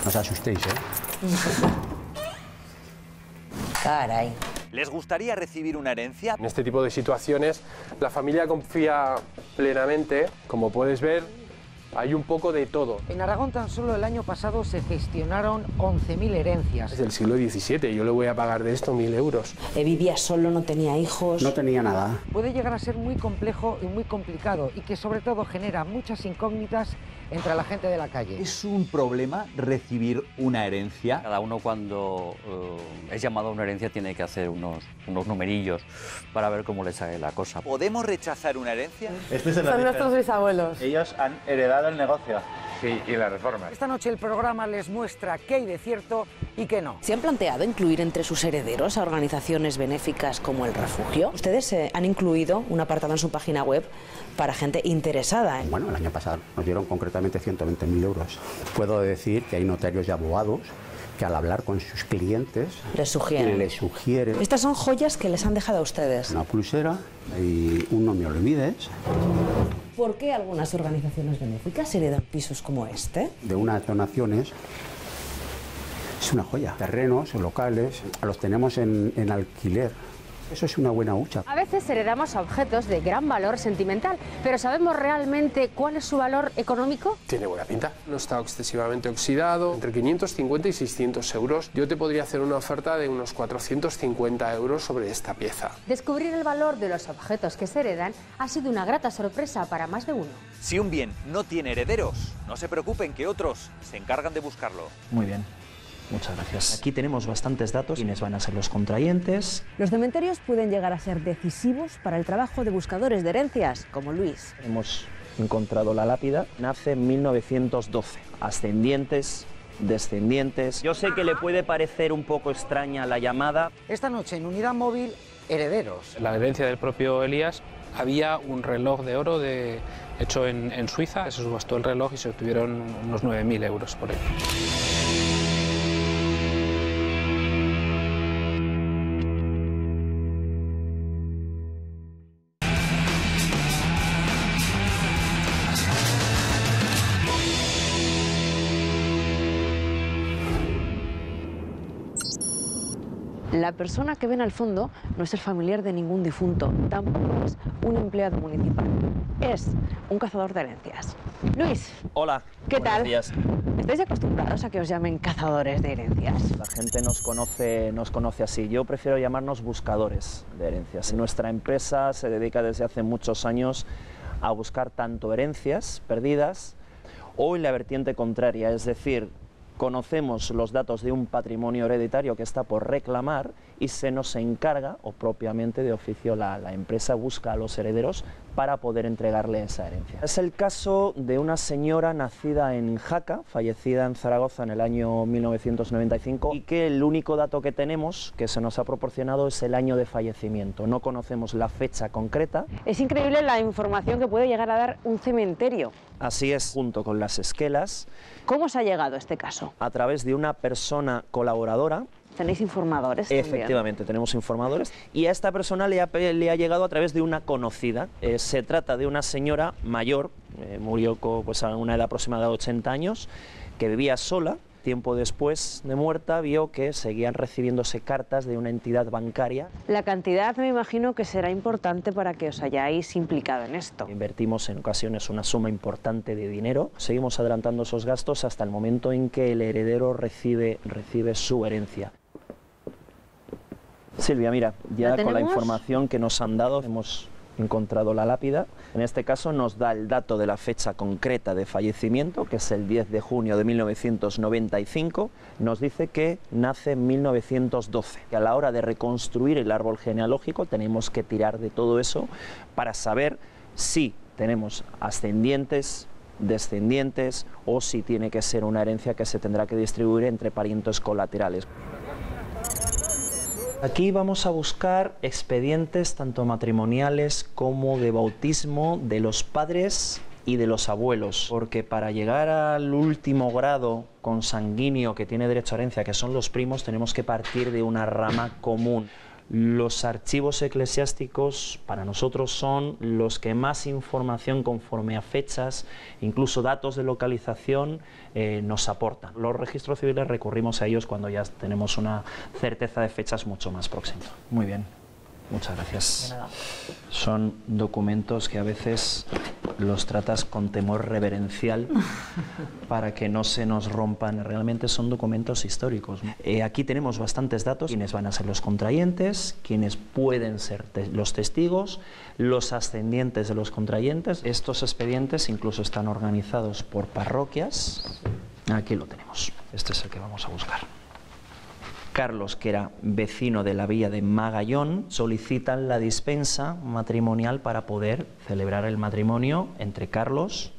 os asustéis, ¿eh? Caray. ¿Les gustaría recibir una herencia? En este tipo de situaciones, la familia confía plenamente. Como puedes ver, hay un poco de todo. En Aragón tan solo el año pasado se gestionaron 11.000 herencias. Es del siglo XVII, yo le voy a pagar de esto 1.000 euros. Vivía solo, no tenía hijos. No tenía nada. Puede llegar a ser muy complejo y muy complicado y que sobre todo genera muchas incógnitas entre la gente de la calle. ¿Es un problema recibir una herencia? Cada uno cuando es llamado a una herencia tiene que hacer unos numerillos para ver cómo le sale la cosa. ¿Podemos rechazar una herencia? Son nuestros bisabuelos. Ellos han heredado el negocio. Sí, y la reforma. Esta noche el programa les muestra qué hay de cierto y qué no. ¿Se han planteado incluir entre sus herederos a organizaciones benéficas como el Refugio? Ustedes han incluido un apartado en su página web para gente interesada. Bueno, el año pasado nos dieron concretamente 120.000 euros. Puedo decir que hay notarios y abogados que al hablar con sus clientes Les sugieren. Estas son joyas que les han dejado a ustedes. Una pulsera y un no me olvides. ¿Por qué algunas organizaciones benéficas heredan pisos como este? De unas donaciones. Es una joya. Terrenos, locales, los tenemos en alquiler. Eso es una buena hucha. A veces heredamos objetos de gran valor sentimental, pero ¿sabemos realmente cuál es su valor económico? Tiene buena pinta. No está excesivamente oxidado. Entre 550 y 600 euros. Yo te podría hacer una oferta de unos 450 euros sobre esta pieza. Descubrir el valor de los objetos que se heredan ha sido una grata sorpresa para más de uno. Si un bien no tiene herederos, no se preocupen que otros se encargan de buscarlo. Muy bien. Muchas gracias. Aquí tenemos bastantes datos, quiénes van a ser los contrayentes. Los cementerios pueden llegar a ser decisivos para el trabajo de buscadores de herencias, como Luis. Hemos encontrado la lápida, nace en 1912. Ascendientes, descendientes. Yo sé que le puede parecer un poco extraña la llamada. Esta noche en Unidad Móvil, herederos. En la herencia del propio Elías había un reloj de oro hecho en Suiza. Se subastó el reloj y se obtuvieron unos 9.000 euros por él. La persona que ven al fondo no es el familiar de ningún difunto, tampoco es un empleado municipal, es un cazador de herencias. Luis. Hola. ¿Qué tal? Días. ¿Estáis acostumbrados a que os llamen cazadores de herencias? La gente nos conoce así. Yo prefiero llamarnos buscadores de herencias. Nuestra empresa se dedica desde hace muchos años a buscar tanto herencias perdidas o en la vertiente contraria, es decir, conocemos los datos de un patrimonio hereditario que está por reclamar y se nos encarga, o propiamente de oficio la empresa busca a los herederos para poder entregarle esa herencia. Es el caso de una señora nacida en Jaca, fallecida en Zaragoza en el año 1995 y que el único dato que tenemos que se nos ha proporcionado es el año de fallecimiento. No conocemos la fecha concreta. Es increíble la información que puede llegar a dar un cementerio. Así es, junto con las esquelas. ¿Cómo se ha llegado a este caso? A través de una persona colaboradora. ¿Tenéis informadores también? Efectivamente, tenemos informadores. Y a esta persona le ha llegado a través de una conocida. Se trata de una señora mayor, murió a una edad aproximada de 80 años, que vivía sola. Tiempo después de muerta vio que seguían recibiéndose cartas de una entidad bancaria. La cantidad me imagino que será importante para que os hayáis implicado en esto. Invertimos en ocasiones una suma importante de dinero. Seguimos adelantando esos gastos hasta el momento en que el heredero recibe su herencia. Silvia, mira, ya con la información que nos han dado hemos encontrado la lápida. En este caso nos da el dato de la fecha concreta de fallecimiento, que es el 10 de junio de 1995. Nos dice que nace en 1912. Que a la hora de reconstruir el árbol genealógico tenemos que tirar de todo eso para saber si tenemos ascendientes, descendientes o si tiene que ser una herencia que se tendrá que distribuir entre parientes colaterales. Aquí vamos a buscar expedientes tanto matrimoniales como de bautismo de los padres y de los abuelos, porque para llegar al último grado consanguíneo que tiene derecho a herencia, que son los primos, tenemos que partir de una rama común. Los archivos eclesiásticos para nosotros son los que más información conforme a fechas, incluso datos de localización, nos aportan. Los registros civiles recurrimos a ellos cuando ya tenemos una certeza de fechas mucho más próxima. Muy bien. Muchas gracias. De nada. Son documentos que a veces los tratas con temor reverencial para que no se nos rompan. Realmente son documentos históricos. Aquí tenemos bastantes datos, quiénes van a ser los contrayentes, quiénes pueden ser los testigos, los ascendientes de los contrayentes. Estos expedientes incluso están organizados por parroquias. Aquí lo tenemos. Este es el que vamos a buscar. Carlos, que era vecino de la villa de Magallón, solicitan la dispensa matrimonial para poder celebrar el matrimonio entre Carlos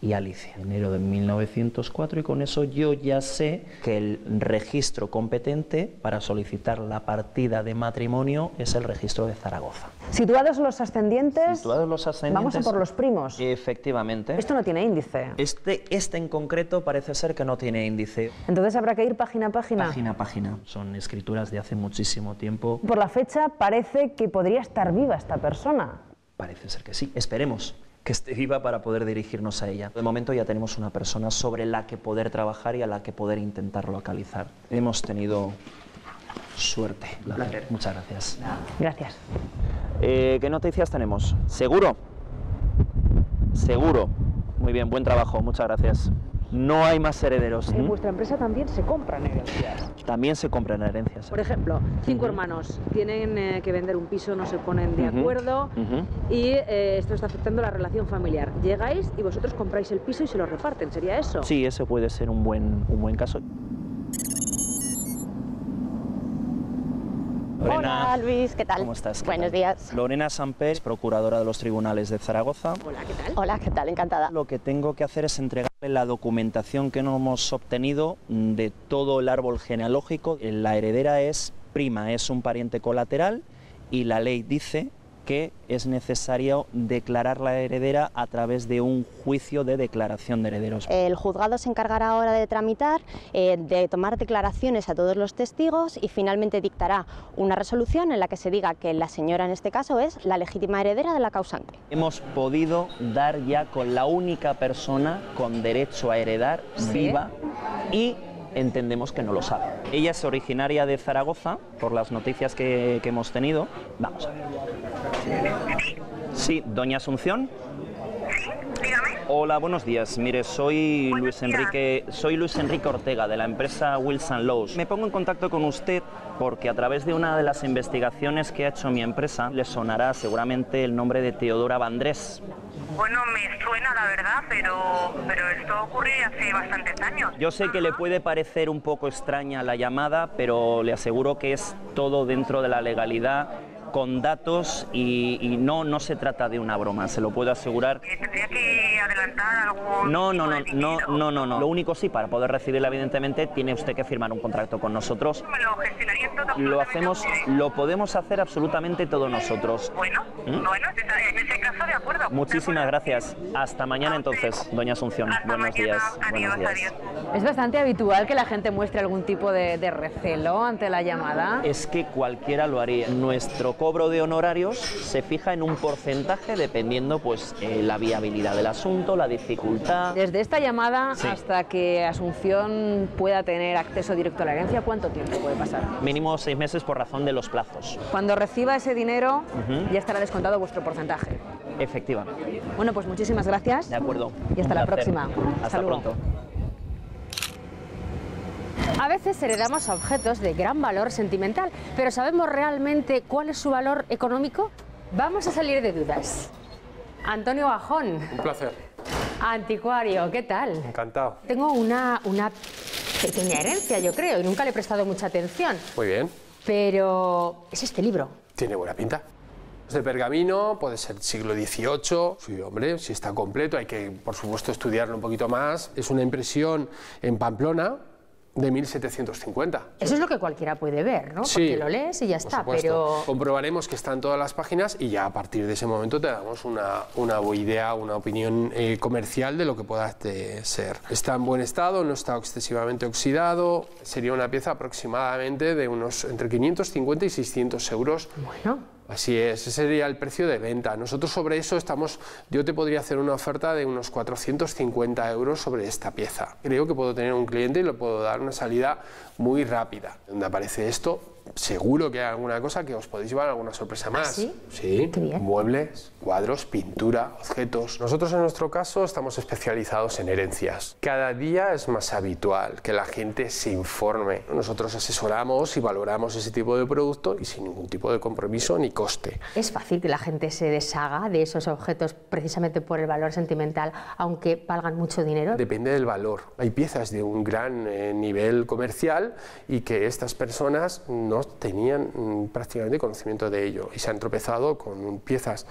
y Alicia. Enero de 1904, y con eso yo ya sé que el registro competente para solicitar la partida de matrimonio es el registro de Zaragoza. Situados los ascendientes, vamos a por los primos. Efectivamente. Esto no tiene índice. Este en concreto parece ser que no tiene índice. Entonces habrá que ir página a página. Página a página. Son escrituras de hace muchísimo tiempo. Por la fecha parece que podría estar viva esta persona. Parece ser que sí. Esperemos que esté viva para poder dirigirnos a ella. De momento ya tenemos una persona sobre la que poder trabajar y a la que poder intentar localizar. Hemos tenido suerte. Muchas gracias. Gracias. ¿Qué noticias tenemos? ¿Seguro? Seguro. Muy bien, buen trabajo, muchas gracias. No hay más herederos. En vuestra empresa también se compran herencias. También se compran herencias. Por ejemplo, 5 hermanos tienen que vender un piso, no se ponen de acuerdo y esto está afectando la relación familiar. Llegáis y vosotros compráis el piso y se lo reparten, ¿sería eso? Sí, ese puede ser un buen caso. Lorena, hola Luis, ¿qué tal? ¿Cómo estás? Buenos días. Lorena Samper, procuradora de los tribunales de Zaragoza. Hola, ¿qué tal? Hola, ¿qué tal? Encantada. Lo que tengo que hacer es entregarle la documentación que no hemos obtenido de todo el árbol genealógico. La heredera es prima, es un pariente colateral y la ley dice que es necesario declarar la heredera a través de un juicio de declaración de herederos. El juzgado se encargará ahora de tramitar, de tomar declaraciones a todos los testigos y finalmente dictará una resolución en la que se diga que la señora en este caso es la legítima heredera de la causante. Hemos podido dar ya con la única persona con derecho a heredar viva y entendemos que no lo sabe. Ella es originaria de Zaragoza, por las noticias que hemos tenido. Vamos a ver. Sí, doña Asunción. Dígame. Hola, buenos días. Mire, soy Luis Enrique Ortega, de la empresa Wilson Laws. Me pongo en contacto con usted porque a través de una de las investigaciones que ha hecho mi empresa le sonará seguramente el nombre de Teodora Vandrés. Bueno, me suena la verdad, pero esto ocurrió hace bastantes años. Yo sé que le puede parecer un poco extraña la llamada, pero le aseguro que es todo dentro de la legalidad, con datos y no se trata de una broma, se lo puedo asegurar. ¿Tendría que adelantar algún No. dinero? Lo único sí, para poder recibirla evidentemente tiene usted que firmar un contrato con nosotros. ¿Me lo gestionaría todo? Lo hacemos, lo podemos hacer absolutamente todos nosotros. Bueno, en ese caso de acuerdo. Muchísimas gracias. Hasta mañana entonces, doña Asunción. Buenos días. Adiós. ¿Es bastante habitual que la gente muestre algún tipo de recelo ante la llamada? Es que cualquiera lo haría. Nuestro cobro de honorarios se fija en un porcentaje dependiendo pues la viabilidad del asunto, la dificultad. Desde esta llamada hasta que Asunción pueda tener acceso directo a la herencia, ¿cuánto tiempo puede pasar? Mínimo 6 meses por razón de los plazos. Cuando reciba ese dinero ya estará descontado vuestro porcentaje. Efectivamente. Bueno, pues muchísimas gracias. De acuerdo. Y hasta la próxima. Hasta pronto. A veces heredamos objetos de gran valor sentimental, pero ¿sabemos realmente cuál es su valor económico? Vamos a salir de dudas. Antonio Bajón. Un placer. Anticuario, ¿qué tal? Encantado. Tengo una pequeña herencia, yo creo, y nunca le he prestado mucha atención. Muy bien. Pero es este libro. Tiene buena pinta. Es de pergamino, puede ser siglo XVIII. Sí, hombre, si está completo hay que, por supuesto, estudiarlo un poquito más. Es una impresión en Pamplona, de 1750. Eso es lo que cualquiera puede ver, ¿no? Sí, porque lo lees y ya está, pero comprobaremos que está en todas las páginas y ya a partir de ese momento te damos una idea, una opinión comercial de lo que pueda ser. Está en buen estado, no está excesivamente oxidado, sería una pieza aproximadamente de unos entre 550 y 600 euros. Bueno. Así es, ese sería el precio de venta. Nosotros sobre eso yo te podría hacer una oferta de unos 450 euros sobre esta pieza. Creo que puedo tener un cliente y le puedo dar una salida muy rápida. Donde aparece esto, seguro que hay alguna cosa que os podéis llevar alguna sorpresa más. ¿Ah, sí? Sí, muebles, cuadros, pintura, objetos. Nosotros en nuestro caso estamos especializados en herencias. Cada día es más habitual que la gente se informe. Nosotros asesoramos y valoramos ese tipo de producto y sin ningún tipo de compromiso ni coste. ¿Es fácil que la gente se deshaga de esos objetos precisamente por el valor sentimental, aunque valgan mucho dinero? Depende del valor. Hay piezas de un gran nivel comercial y que estas personas no tenían prácticamente conocimiento de ello y se han tropezado con piezas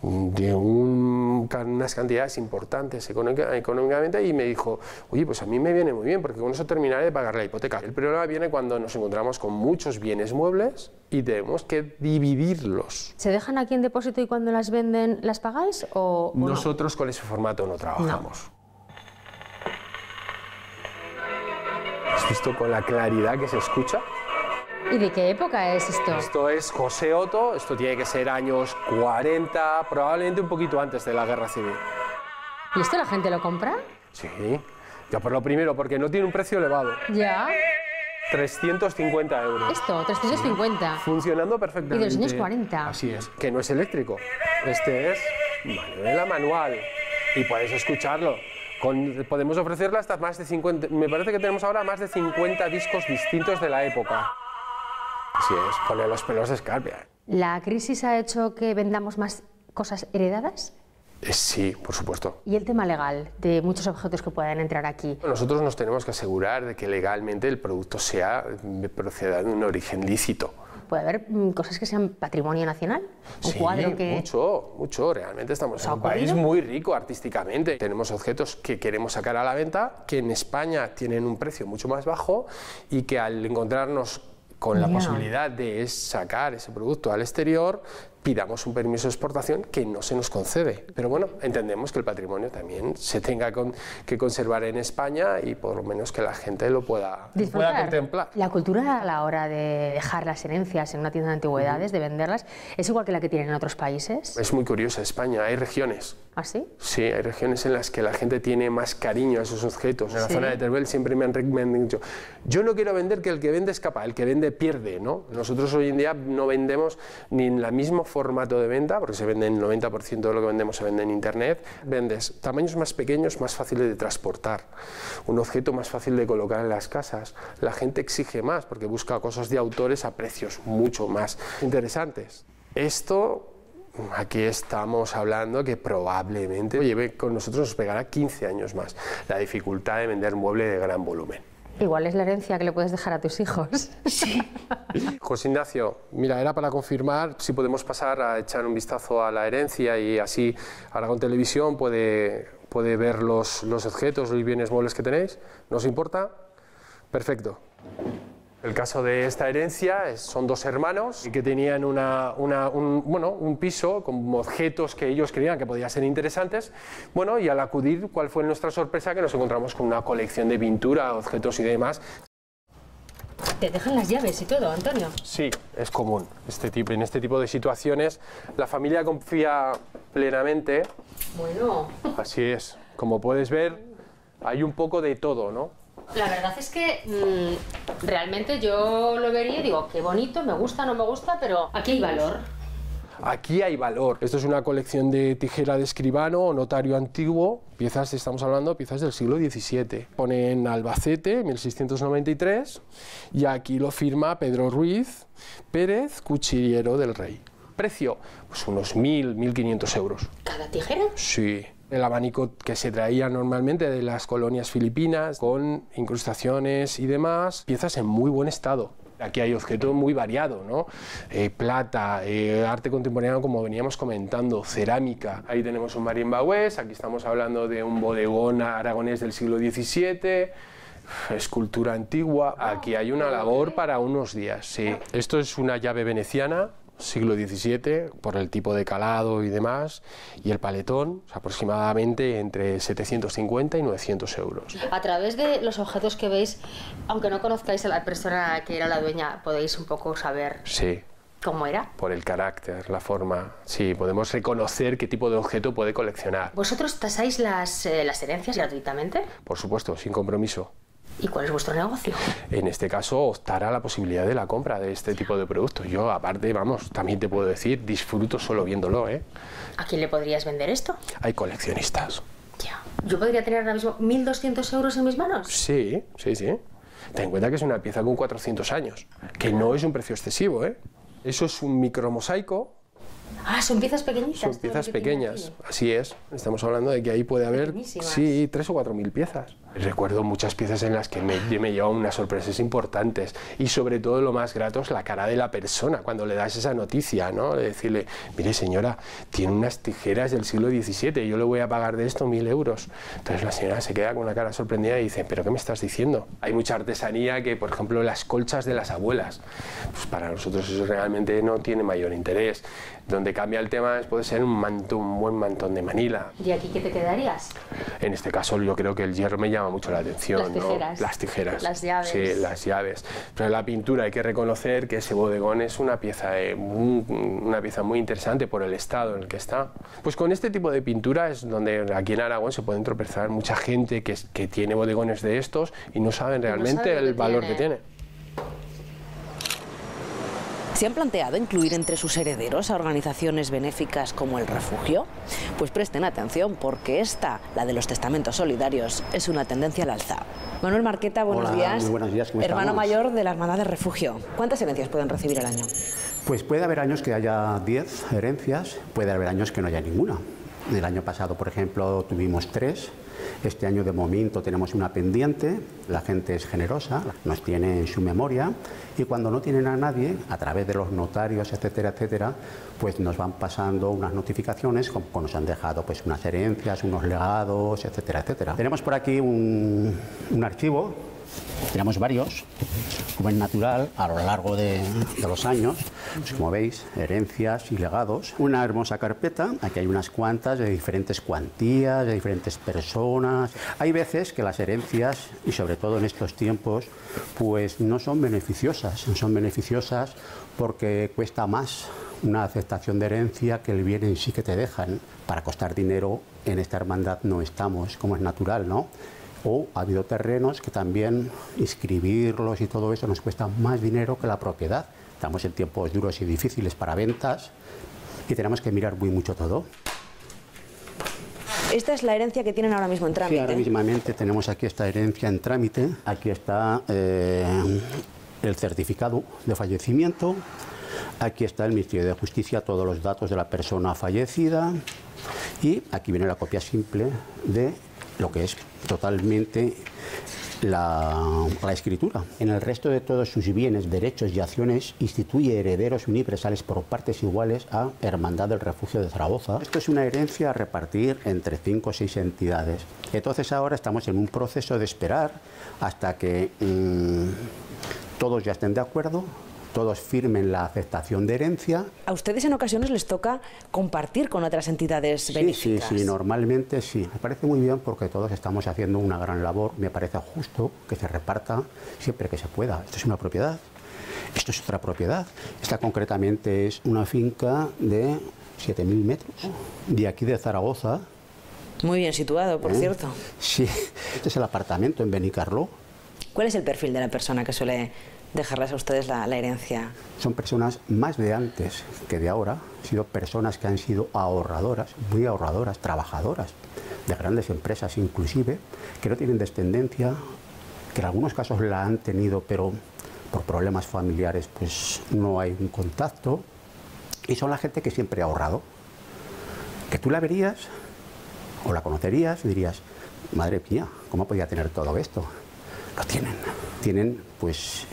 de unas cantidades importantes económicamente y me dijo, oye, pues a mí me viene muy bien porque con eso terminaré de pagar la hipoteca. El problema viene cuando nos encontramos con muchos bienes muebles y tenemos que dividirlos. ¿Se dejan aquí en depósito y cuando las venden las pagáis o Nosotros con ese formato no trabajamos. ¿Has visto con la claridad que se escucha? ¿Y de qué época es esto? Esto es José Otto, esto tiene que ser años 40, probablemente un poquito antes de la Guerra Civil. ¿Y esto la gente lo compra? Sí, ya por lo primero, porque no tiene un precio elevado. Ya. 350 euros. Esto, 350. Sí. Funcionando perfectamente. Y de los años 40. Así es, que no es eléctrico. Este es manivela manual y puedes escucharlo. Podemos ofrecerle hasta más de 50, me parece que tenemos ahora más de 50 discos distintos de la época. Así es, pone los pelos de escarpia. ¿La crisis ha hecho que vendamos más cosas heredadas? Sí, por supuesto. ¿Y el tema legal de muchos objetos que puedan entrar aquí? Nosotros nos tenemos que asegurar de que legalmente el producto proceda de un origen lícito. ¿Puede haber cosas que sean patrimonio nacional? ¿Un cuadro que...? mucho. Realmente estamos en un país muy rico artísticamente. Tenemos objetos que queremos sacar a la venta, que en España tienen un precio mucho más bajo y que al encontrarnos con la posibilidad de sacar ese producto al exterior, pidamos un permiso de exportación que no se nos concede. Pero bueno, entendemos que el patrimonio también se tenga que conservar en España y por lo menos que la gente lo pueda contemplar. La cultura a la hora de dejar las herencias en una tienda de antigüedades, de venderlas, ¿es igual que la que tienen en otros países? Es muy curiosa España, hay regiones. ¿Ah, sí? Sí, hay regiones en las que la gente tiene más cariño a esos objetos. En la zona de Teruel siempre me han dicho, yo no quiero vender que el que vende escapa, el que vende pierde, ¿no? Nosotros hoy en día no vendemos ni en la misma formato de venta, porque se vende el 90% de lo que vendemos se vende en internet, vendes tamaños más pequeños, más fáciles de transportar, un objeto más fácil de colocar en las casas. La gente exige más porque busca cosas de autores a precios mucho más interesantes. Esto, aquí estamos hablando que probablemente lleve con nosotros nos pegará 15 años más la dificultad de vender mueble de gran volumen. Igual es la herencia que le puedes dejar a tus hijos. Sí. José Ignacio, mira, era para confirmar si podemos pasar a echar un vistazo a la herencia y así Aragón Televisión puede ver los objetos y bienes muebles que tenéis. ¿Nos importa? Perfecto. El caso de esta herencia son dos hermanos que tenían un piso con objetos que ellos creían que podían ser interesantes. Bueno, y al acudir, ¿cuál fue nuestra sorpresa? Que nos encontramos con una colección de pintura, objetos y demás. ¿Te dejan las llaves y todo, Antonio? Sí, es común. En este tipo de situaciones la familia confía plenamente. Bueno. Así es. Como puedes ver, hay un poco de todo, ¿no? La verdad es que realmente yo lo vería y digo, qué bonito, me gusta, no me gusta, pero aquí hay valor. Aquí hay valor. Esto es una colección de tijera de escribano o notario antiguo, piezas, estamos hablando, piezas del siglo XVII. Pone en Albacete, 1693, y aquí lo firma Pedro Ruiz Pérez, cuchillero del rey. Precio, pues unos 1.000, 1.500 euros. ¿Cada tijera? Sí. El abanico que se traía normalmente de las colonias filipinas, con incrustaciones y demás, piezas en muy buen estado. Aquí hay objeto muy variado, ¿no? Plata, arte contemporáneo, como veníamos comentando, cerámica. Ahí tenemos un marimbaués, aquí estamos hablando de un bodegón aragonés del siglo XVII, escultura antigua. Aquí hay una labor para unos días, sí. Esto es una llave veneciana, siglo XVII, por el tipo de calado y demás, y el paletón, aproximadamente entre 750 y 900 euros. A través de los objetos que veis, aunque no conozcáis a la persona que era la dueña, podéis un poco saber... Sí. ¿Cómo era? Por el carácter, la forma. Sí, podemos reconocer qué tipo de objeto puede coleccionar. ¿Vosotros tasáis las herencias gratuitamente? Por supuesto, sin compromiso. ¿Y cuál es vuestro negocio? En este caso, optar a la posibilidad de la compra de este tipo de productos. Yo, aparte, vamos, también te puedo decir, disfruto solo viéndolo, ¿eh? ¿A quién le podrías vender esto? Hay coleccionistas. Ya. ¿Yo podría tener ahora mismo 1.200 euros en mis manos? Sí, sí, sí. Ten en cuenta que es una pieza con 400 años, que no es un precio excesivo, ¿eh? Eso es un micromosaico. Ah, son piezas pequeñitas. Son piezas pequeñas, así es. Estamos hablando de que ahí puede haber, sí, 3.000 o 4.000 piezas. Recuerdo muchas piezas en las que me llevan unas sorpresas importantes y sobre todo lo más grato es la cara de la persona cuando le das esa noticia, ¿no? De decirle, mire señora, tiene unas tijeras del siglo XVII, yo le voy a pagar de esto 1.000 euros. Entonces la señora se queda con una cara sorprendida y dice, ¿pero qué me estás diciendo? Hay mucha artesanía que, por ejemplo, las colchas de las abuelas, pues para nosotros eso realmente no tiene mayor interés. Donde cambia el tema puede ser un buen mantón de Manila. ¿Y aquí qué te quedarías? En este caso yo creo que el hierro me llama mucho la atención. Las tijeras. ¿No? Las tijeras. Las llaves. Sí, las llaves. Pero la pintura hay que reconocer que ese bodegón es una pieza muy interesante por el estado en el que está. Pues con este tipo de pintura es donde aquí en Aragón se pueden tropezar mucha gente que tiene bodegones de estos y no saben realmente el valor que tiene. ¿Se han planteado incluir entre sus herederos a organizaciones benéficas como el Refugio? Pues presten atención porque esta, la de los testamentos solidarios, es una tendencia al alza. Manuel Marqueta, buenos días. Muy buenos días, ¿cómo hermano estamos? mayor de la Hermandad del Refugio. ¿Cuántas herencias pueden recibir al año? Pues puede haber años que haya 10 herencias, puede haber años que no haya ninguna. El año pasado, por ejemplo, tuvimos 3. Este año de momento tenemos una pendiente, la gente es generosa, nos tiene en su memoria y cuando no tienen a nadie, a través de los notarios, etcétera, etcétera, pues nos van pasando unas notificaciones, como nos han dejado pues unas herencias, unos legados, etcétera, etcétera. Tenemos por aquí un archivo, tenemos varios, como es natural, a lo largo de los años, pues como veis, herencias y legados. Una hermosa carpeta, aquí hay unas cuantas de diferentes cuantías, de diferentes personas. Hay veces que las herencias, y sobre todo en estos tiempos, pues no son beneficiosas. No son beneficiosas porque cuesta más una aceptación de herencia que el bien en sí que te dejan. Para costar dinero en esta hermandad no estamos, como es natural, ¿no? O ha habido terrenos que también inscribirlos y todo eso nos cuesta más dinero que la propiedad. Estamos en tiempos duros y difíciles para ventas y tenemos que mirar muy mucho todo. Esta es la herencia que tienen ahora mismo en trámite. Sí, ahora mismamente tenemos aquí esta herencia en trámite. Aquí está el certificado de fallecimiento. Aquí está el Ministerio de Justicia, todos los datos de la persona fallecida. Y aquí viene la copia simple de lo que es totalmente la escritura. En el resto de todos sus bienes, derechos y acciones instituye herederos universales por partes iguales a Hermandad del Refugio de Zaragoza. Esto es una herencia a repartir entre 5 o 6 entidades. Entonces ahora estamos en un proceso de esperar hasta que todos ya estén de acuerdo, todos firmen la aceptación de herencia. A ustedes en ocasiones les toca compartir con otras entidades benéficas. Sí, normalmente sí. Me parece muy bien porque todos estamos haciendo una gran labor. Me parece justo que se reparta siempre que se pueda. Esto es una propiedad. Esto es otra propiedad. Esta concretamente es una finca de 7.000 metros. De aquí de Zaragoza. Muy bien situado, por cierto. Sí. Este es el apartamento en Benicarló. ¿Cuál es el perfil de la persona que suele dejarles a ustedes la herencia? Son personas más de antes que de ahora. Han sido personas que han sido ahorradoras, muy ahorradoras, trabajadoras de grandes empresas inclusive, que no tienen descendencia, que en algunos casos la han tenido, pero por problemas familiares pues no hay un contacto. Y son la gente que siempre ha ahorrado. Que tú la verías o la conocerías y dirías, madre mía, ¿cómo podía tener todo esto? Lo tienen. Tienen pues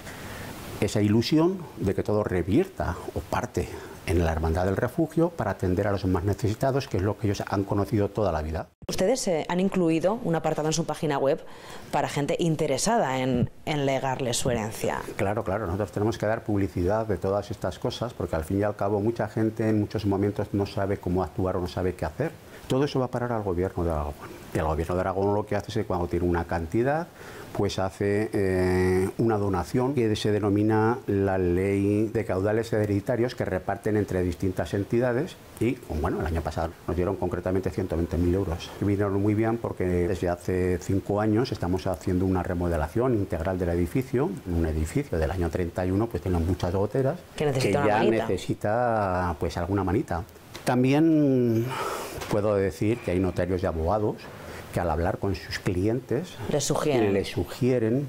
esa ilusión de que todo revierta o parte en la Hermandad del Refugio para atender a los más necesitados, que es lo que ellos han conocido toda la vida. Ustedes han incluido un apartado en su página web para gente interesada en legarle su herencia. Claro, claro, nosotros tenemos que dar publicidad de todas estas cosas porque al fin y al cabo mucha gente en muchos momentos no sabe cómo actuar o no sabe qué hacer. Todo eso va a parar al Gobierno de Aragón. Y el Gobierno de Aragón lo que hace es que cuando tiene una cantidad, pues hace una donación que se denomina la Ley de Caudales Hereditarios, que reparten entre distintas entidades y, bueno, el año pasado nos dieron concretamente 120.000 euros. Y vinieron muy bien porque desde hace 5 años estamos haciendo una remodelación integral del edificio. Un edificio del año 31 pues tiene muchas goteras que ya necesita pues alguna manita. También puedo decir que hay notarios y abogados que al hablar con sus clientes les sugieren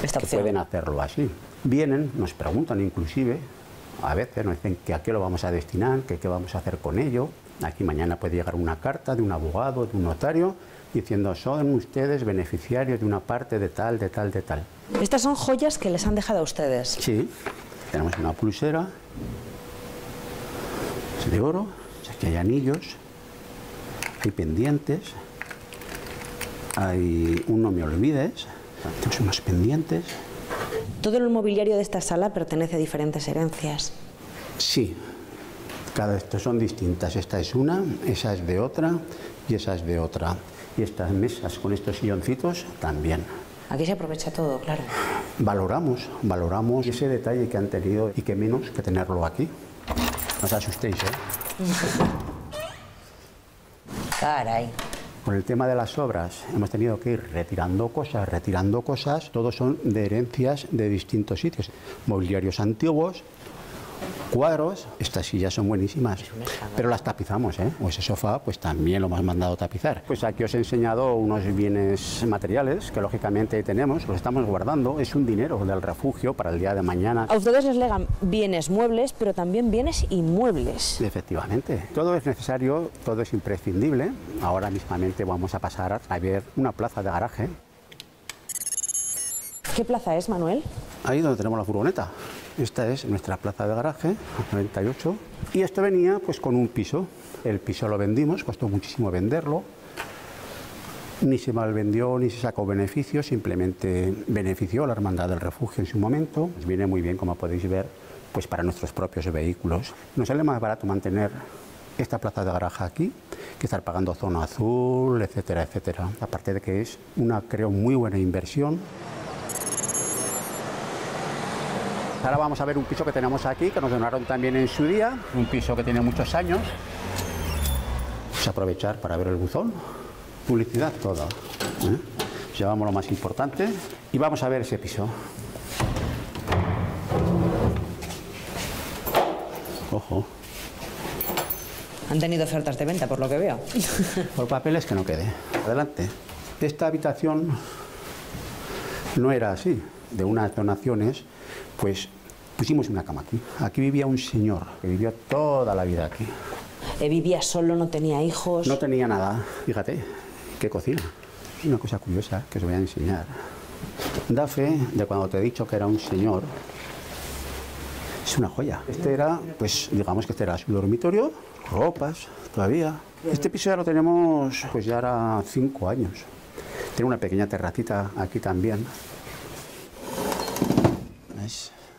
que pueden hacerlo así. Vienen, nos preguntan inclusive, a veces nos dicen que a qué lo vamos a destinar, que qué vamos a hacer con ello. Aquí mañana puede llegar una carta de un abogado, de un notario, diciendo son ustedes beneficiarios de una parte de tal, de tal, de tal. Estas son joyas que les han dejado a ustedes. Sí, tenemos una pulsera de oro, aquí hay anillos, hay pendientes, hay un no me olvides, tenemos unos pendientes. ¿Todo el mobiliario de esta sala pertenece a diferentes herencias? Sí, cada estos son distintas. Esta es una, esa es de otra y esa es de otra. Y estas mesas con estos silloncitos también. Aquí se aprovecha todo, claro. Valoramos ese detalle que han tenido y que menos que tenerlo aquí. No os asustéis, ¿eh? Caray. Con el tema de las obras hemos tenido que ir retirando cosas, todos son de herencias de distintos sitios. Mobiliarios antiguos, cuadros, estas sillas son buenísimas, pero las tapizamos, ¿eh? O ese sofá, pues también lo hemos mandado tapizar. Pues aquí os he enseñado unos bienes materiales que lógicamente tenemos, los estamos guardando, es un dinero del refugio para el día de mañana. A ustedes les legan bienes muebles, pero también bienes inmuebles. Efectivamente, todo es necesario, todo es imprescindible. Ahora mismamente vamos a pasar a ver una plaza de garaje. ¿Qué plaza es, Manuel? Ahí donde tenemos la furgoneta. Esta es nuestra plaza de garaje, 98. Y esto venía pues con un piso. El piso lo vendimos, costó muchísimo venderlo. Ni se malvendió ni se sacó beneficio, simplemente benefició a la Hermandad del Refugio en su momento. Nos viene muy bien, como podéis ver, pues para nuestros propios vehículos. Nos sale más barato mantener esta plaza de garaje aquí que estar pagando zona azul, etcétera, etcétera. Aparte de que es una, creo, muy buena inversión. Ahora vamos a ver un piso que tenemos aquí, que nos donaron también en su día, un piso que tiene muchos años. Vamos a aprovechar para ver el buzón, publicidad toda. Llevamos lo más importante y vamos a ver ese piso. Ojo. Han tenido ofertas de venta, por lo que veo. Por papeles que no quede. Adelante. Esta habitación no era así. De unas donaciones, pues pusimos una cama aquí. Aquí vivía un señor que vivió toda la vida aquí. Vivía solo, no tenía hijos. No tenía nada. Fíjate, qué cocina. Una cosa curiosa que os voy a enseñar. Da fe de cuando te he dicho que era un señor. Es una joya. Este era, pues digamos que este era su dormitorio, ropas todavía. Este piso ya lo tenemos, pues ya era 5 años. Tiene una pequeña terracita aquí también.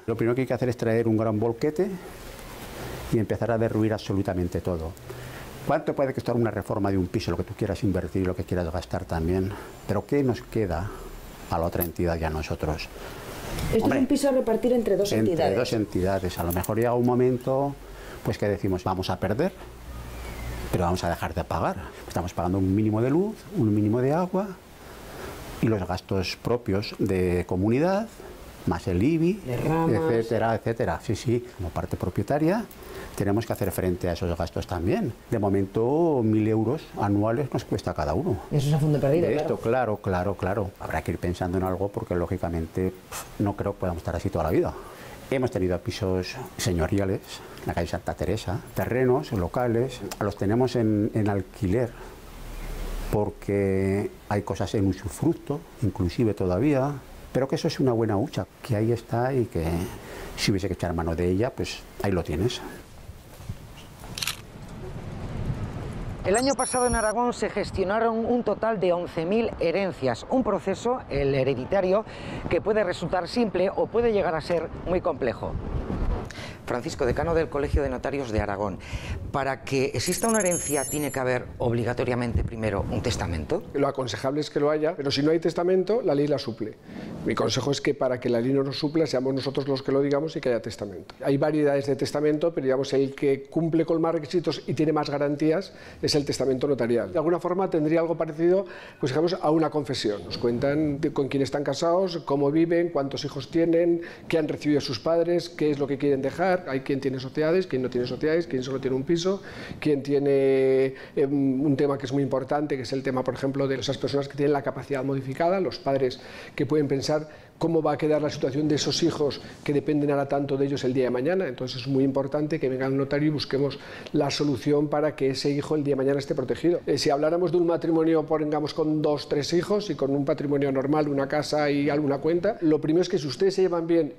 Lo primero que hay que hacer es traer un gran volquete y empezar a derruir absolutamente todo. ¿Cuánto puede costar una reforma de un piso, lo que tú quieras invertir, lo que quieras gastar también? Pero ¿qué nos queda a la otra entidad y a nosotros? Esto es un piso a repartir entre dos entidades. Entre dos entidades. A lo mejor llega un momento pues que decimos vamos a perder, pero vamos a dejar de pagar. Estamos pagando un mínimo de luz, un mínimo de agua y los gastos propios de comunidad, más el IBI, etcétera, etcétera. Sí, sí, como parte propietaria tenemos que hacer frente a esos gastos también. De momento, 1.000 euros anuales nos cuesta cada uno. Eso es a fondo perdido, esto, claro. Claro. Habrá que ir pensando en algo porque, lógicamente, no creo que podamos estar así toda la vida. Hemos tenido pisos señoriales, en la calle Santa Teresa, terrenos locales, los tenemos en alquiler porque hay cosas en usufructo, inclusive todavía. Pero que eso es una buena hucha, que ahí está y que si hubiese que echar mano de ella, pues ahí lo tienes. El año pasado en Aragón se gestionaron un total de 11.000 herencias, un proceso, el hereditario, que puede resultar simple o puede llegar a ser muy complejo. Francisco, decano del Colegio de Notarios de Aragón, para que exista una herencia tiene que haber obligatoriamente primero un testamento. Lo aconsejable es que lo haya, pero si no hay testamento, la ley la suple. Mi consejo es que para que la ley no nos supla, seamos nosotros los que lo digamos y que haya testamento. Hay variedades de testamento, pero digamos el que cumple con más requisitos y tiene más garantías es el testamento notarial. De alguna forma tendría algo parecido, pues digamos, a una confesión. Nos cuentan con quién están casados, cómo viven, cuántos hijos tienen, qué han recibido sus padres, qué es lo que quieren dejar. Hay quien tiene sociedades, quien no tiene sociedades, quien solo tiene un piso, quien tiene un tema que es muy importante, que es el tema, por ejemplo, de esas personas que tienen la capacidad modificada, los padres que pueden pensar cómo va a quedar la situación de esos hijos que dependen ahora tanto de ellos el día de mañana. Entonces es muy importante que venga el notario y busquemos la solución para que ese hijo el día de mañana esté protegido. Si habláramos de un matrimonio, pongamos con 2 o 3 hijos y con un patrimonio normal, una casa y alguna cuenta, lo primero es que si ustedes se llevan bien,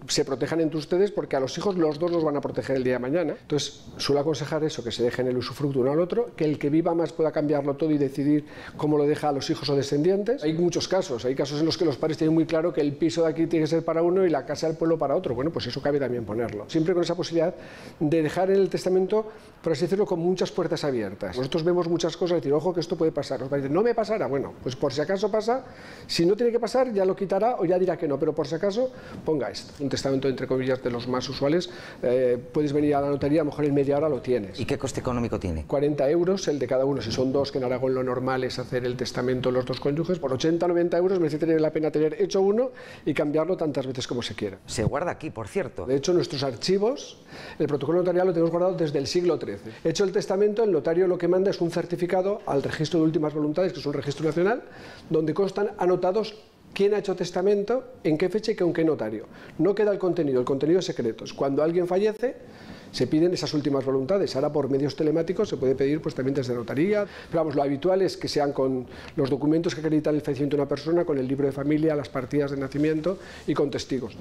se protejan entre ustedes, porque a los hijos los dos los van a proteger el día de mañana. Entonces suelo aconsejar eso, que se dejen el usufructo uno al otro, que el que viva más pueda cambiarlo todo y decidir cómo lo deja a los hijos o descendientes. Hay muchos casos, hay casos en los que los padres tienen muy claro que el piso de aquí tiene que ser para uno y la casa del pueblo para otro. Bueno, pues eso cabe también ponerlo, siempre con esa posibilidad de dejar en el testamento, por así decirlo, con muchas puertas abiertas. Nosotros vemos muchas cosas y decir, ojo que esto puede pasar. Los padres dicen, no me pasará, bueno, pues por si acaso pasa, si no tiene que pasar ya lo quitará o ya dirá que no, pero por si acaso ponga esto. Un testamento, entre comillas, de los más usuales, puedes venir a la notaría, a lo mejor en media hora lo tienes. ¿Y qué coste económico tiene? 40 euros el de cada uno, si son 2, que en Aragón lo normal es hacer el testamento los 2 cónyuges, por 80 o 90 euros merece tener la pena tener hecho uno y cambiarlo tantas veces como se quiera. Se guarda aquí, por cierto. De hecho, nuestros archivos, el protocolo notarial lo tenemos guardado desde el siglo XIII. Hecho el testamento, el notario lo que manda es un certificado al registro de últimas voluntades, que es un registro nacional, donde constan anotados quién ha hecho testamento, en qué fecha y con qué notario. No queda el contenido es secreto. Cuando alguien fallece, se piden esas últimas voluntades. Ahora por medios telemáticos se puede pedir pues también desde notaría. Pero vamos, lo habitual es que sean con los documentos que acreditan el fallecimiento de una persona, con el libro de familia, las partidas de nacimiento y con testigos.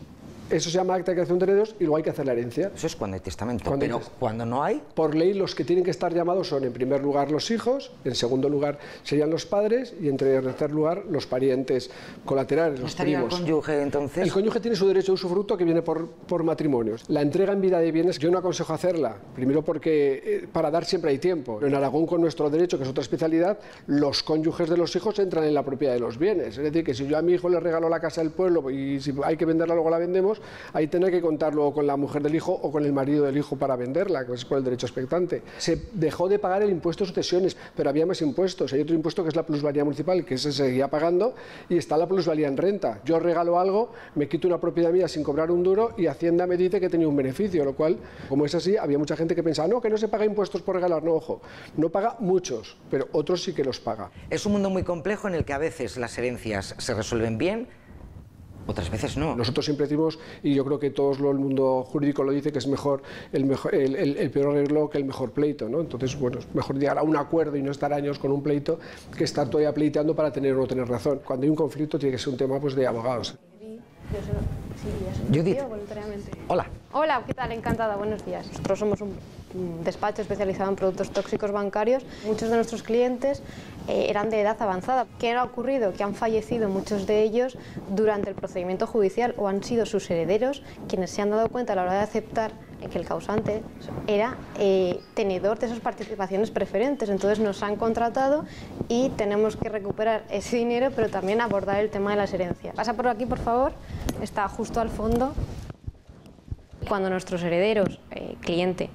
Eso se llama acta de creación de herederos y luego hay que hacer la herencia. Eso es cuando hay testamento, pero cuando no hay... Por ley los que tienen que estar llamados son en primer lugar los hijos, en segundo lugar serían los padres y en tercer lugar los parientes colaterales, los primos. ¿El cónyuge entonces? El cónyuge tiene su derecho de usufructo que viene por matrimonios. La entrega en vida de bienes yo no aconsejo hacerla, primero porque para dar siempre hay tiempo. En Aragón con nuestro derecho, que es otra especialidad, los cónyuges de los hijos entran en la propiedad de los bienes. Es decir, que si yo a mi hijo le regalo la casa del pueblo y si hay que venderla luego la vendemos, ahí tendrá que contar luego con la mujer del hijo o con el marido del hijo para venderla, que es por el derecho expectante. Se dejó de pagar el impuesto de sucesiones, pero había más impuestos. Hay otro impuesto que es la plusvalía municipal, que se seguía pagando, y está la plusvalía en renta. Yo regalo algo, me quito una propiedad mía sin cobrar un duro y Hacienda me dice que tenía un beneficio, lo cual, como es así, había mucha gente que pensaba, no, que no se paga impuestos por regalar. No, ojo, no paga muchos, pero otros sí que los paga. Es un mundo muy complejo en el que a veces las herencias se resuelven bien, otras veces no. Nosotros siempre decimos, y yo creo que todo el mundo jurídico lo dice, que es mejor el peor arreglo que el mejor pleito, ¿no? Entonces, bueno, es mejor llegar a un acuerdo y no estar años con un pleito que estar todavía pleiteando para tener o no tener razón. Cuando hay un conflicto tiene que ser un tema pues, de abogados. Judith. Hola. Hola, ¿qué tal? Encantada, buenos días. Nosotros somos un despacho especializado en productos tóxicos bancarios. Muchos de nuestros clientes eran de edad avanzada. ¿Qué ha ocurrido? Que han fallecido muchos de ellos durante el procedimiento judicial o han sido sus herederos quienes se han dado cuenta a la hora de aceptar que el causante era tenedor de esas participaciones preferentes. Entonces nos han contratado y tenemos que recuperar ese dinero, pero también abordar el tema de las herencias. Pasa por aquí, por favor. Está justo al fondo. Cuando nuestros herederos, cliente,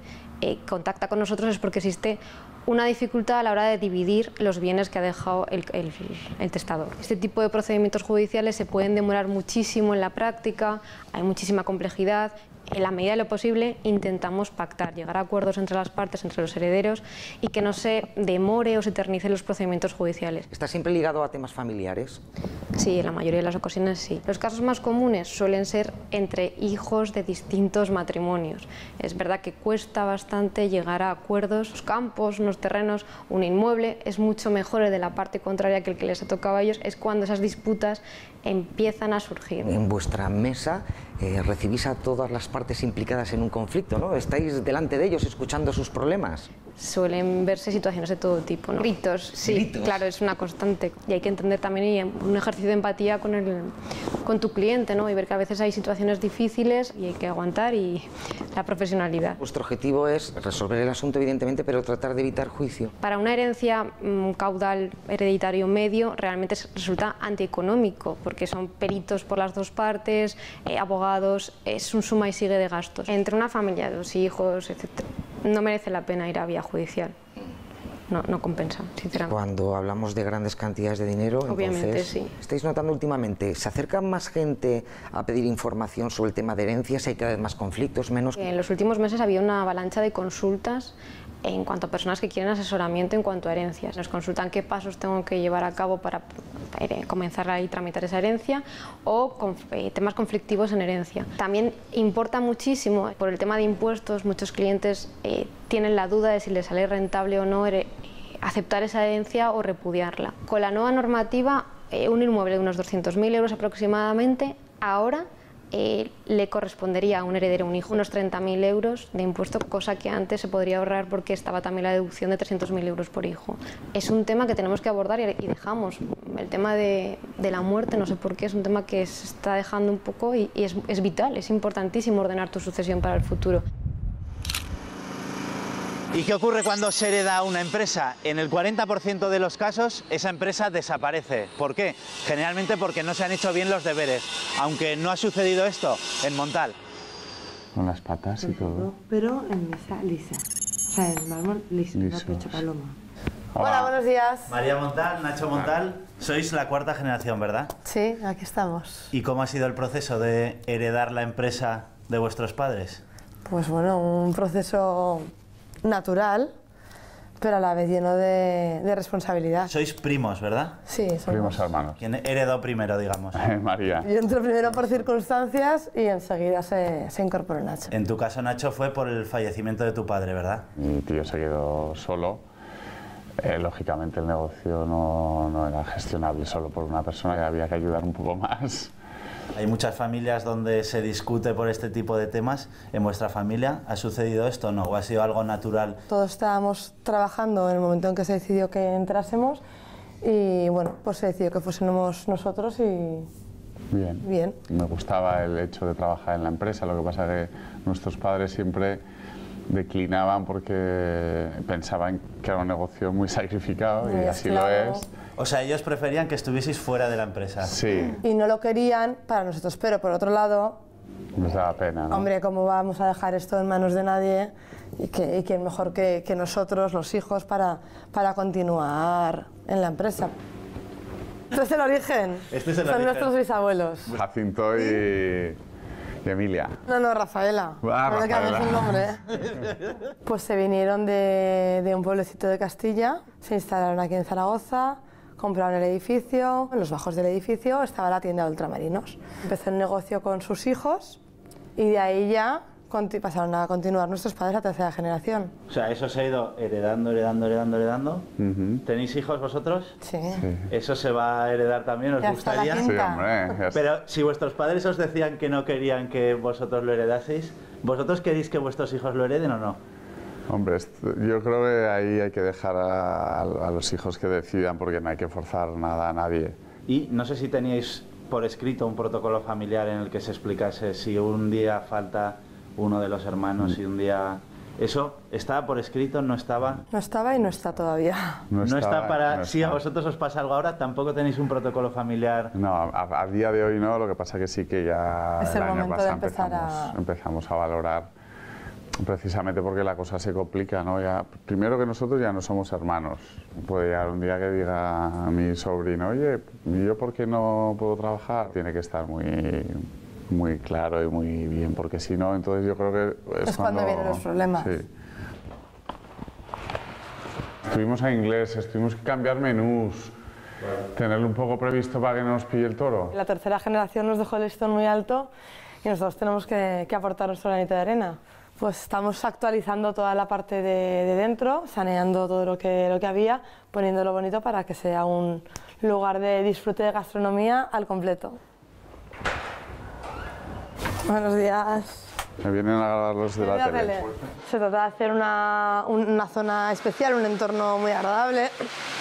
contacta con nosotros es porque existe una dificultad a la hora de dividir los bienes que ha dejado el testador. Este tipo de procedimientos judiciales se pueden demorar muchísimo en la práctica, hay muchísima complejidad en la medida de lo posible intentamos pactar, llegar a acuerdos entre las partes, entre los herederos, y que no se demore o se eternicen los procedimientos judiciales. ¿Está siempre ligado a temas familiares? Sí, en la mayoría de las ocasiones sí. Los casos más comunes suelen ser entre hijos de distintos matrimonios. Es verdad que cuesta bastante llegar a acuerdos. Los campos, unos terrenos, un inmueble, es mucho mejor el de la parte contraria que el que les ha tocado a ellos. Es cuando esas disputas empiezan a surgir. En vuestra mesa recibís a todas las partes implicadas en un conflicto, ¿no? ¿Estáis delante de ellos escuchando sus problemas? Suelen verse situaciones de todo tipo, ¿no? Gritos, sí, ¿gritos? Claro, es una constante. Y hay que entender también un ejercicio de empatía con tu cliente, ¿no? Y ver que a veces hay situaciones difíciles y hay que aguantar, y la profesionalidad. Vuestro objetivo es resolver el asunto, evidentemente, pero tratar de evitar juicio. Para una herencia caudal hereditario medio realmente resulta antieconómico, porque son peritos por las dos partes, abogados, es un suma y sigue de gastos. Entre una familia, dos hijos, etc., no merece la pena ir a vía judicial. No compensa, sinceramente. Cuando hablamos de grandes cantidades de dinero, obviamente, entonces, sí. ¿estáis notando últimamente, se acerca más gente a pedir información sobre el tema de herencias? ¿Hay cada vez más conflictos, menos? En los últimos meses había una avalancha de consultas en cuanto a personas que quieren asesoramiento en cuanto a herencias. Nos consultan qué pasos tengo que llevar a cabo para comenzar a tramitar esa herencia, o temas conflictivos en herencia. También importa muchísimo, por el tema de impuestos, muchos clientes tienen la duda de si les sale rentable o no aceptar esa herencia o repudiarla. Con la nueva normativa, un inmueble de unos 200.000 euros aproximadamente, ahora le correspondería a un heredero, un hijo, unos 30.000 euros de impuesto, cosa que antes se podría ahorrar porque estaba también la deducción de 300.000 euros por hijo. Es un tema que tenemos que abordar y dejamos. El tema de la muerte, no sé por qué, es un tema que se está dejando un poco y es vital, es importantísimo ordenar tu sucesión para el futuro. ¿Y qué ocurre cuando se hereda una empresa? En el 40% de los casos esa empresa desaparece. ¿Por qué? Generalmente porque no se han hecho bien los deberes, aunque no ha sucedido esto en Montal. Con las patas y todo. Pero en mesa lisa, o sea, en mármol liso, no pecho paloma. Hola, buenos días. María Montal, Nacho Montal, sois la cuarta generación, ¿verdad? Sí, aquí estamos. ¿Y cómo ha sido el proceso de heredar la empresa de vuestros padres? Pues bueno, un proceso natural, pero a la vez lleno de responsabilidad. Sois primos, ¿verdad? Sí, somos primos hermanos. ¿Quién heredó primero, digamos? María. Yo entré primero por circunstancias y enseguida se incorporó Nacho. En tu caso, Nacho, fue por el fallecimiento de tu padre, ¿verdad? Mi tío se quedó solo. Lógicamente el negocio no era gestionable solo por una persona, y había que ayudar un poco más. Hay muchas familias donde se discute por este tipo de temas. ¿En vuestra familia ha sucedido esto o no? ¿O ha sido algo natural? Todos estábamos trabajando en el momento en que se decidió que entrásemos y bueno, pues se decidió que fuésemos nosotros y... Bien. Me gustaba el hecho de trabajar en la empresa, lo que pasa es que nuestros padres siempre declinaban porque pensaban que era un negocio muy sacrificado y así lo es. O sea, ellos preferían que estuvieseis fuera de la empresa. Sí. Y no lo querían para nosotros, pero por otro lado... Nos daba pena, ¿no? Hombre, ¿cómo vamos a dejar esto en manos de nadie? Y quién mejor que nosotros, los hijos, para continuar en la empresa. Este es el origen. Son nuestros bisabuelos. Jacinto y Emilia. No, Rafaela. Rafaela. Es un nombre. Pues se vinieron de un pueblecito de Castilla, se instalaron aquí en Zaragoza, compraron el edificio. En los bajos del edificio estaba la tienda de ultramarinos. Empezó el negocio con sus hijos y de ahí ya pasaron a continuar nuestros padres a tercera generación. O sea, eso se ha ido heredando. ¿Tenéis hijos vosotros? Sí. ¿Eso se va a heredar también? ¿Os gustaría? Sí, hombre. Pero si vuestros padres os decían que no querían que vosotros lo heredaseis, ¿vosotros queréis que vuestros hijos lo hereden o no? Hombre, yo creo que ahí hay que dejar a los hijos que decidan, porque no hay que forzar nada a nadie. Y no sé si teníais por escrito un protocolo familiar en el que se explicase si un día falta uno de los hermanos y un día... ¿Eso estaba por escrito? ¿No estaba? No estaba y no está todavía. No está para... Si a vosotros os pasa algo ahora, ¿tampoco tenéis un protocolo familiar? No, a día de hoy no, lo que pasa que sí que ya es el año pasado empezamos a valorar, precisamente porque la cosa se complica, ¿no? Ya, primero que nosotros ya no somos hermanos. Puede llegar un día que diga a mi sobrino, oye, ¿y yo por qué no puedo trabajar? Tiene que estar muy muy claro y muy bien, porque si no, entonces yo creo que es cuando vienen los problemas. Sí. Estuvimos a inglés, tuvimos que cambiar menús, tenerlo un poco previsto para que no nos pille el toro. La tercera generación nos dejó el listón muy alto y nosotros tenemos que aportar nuestro granito de arena. Pues estamos actualizando toda la parte de dentro, saneando todo lo que había, poniéndolo bonito para que sea un lugar de disfrute de gastronomía al completo. Buenos días. Me vienen a grabar los de la tele. Se trata de hacer una zona especial, un entorno muy agradable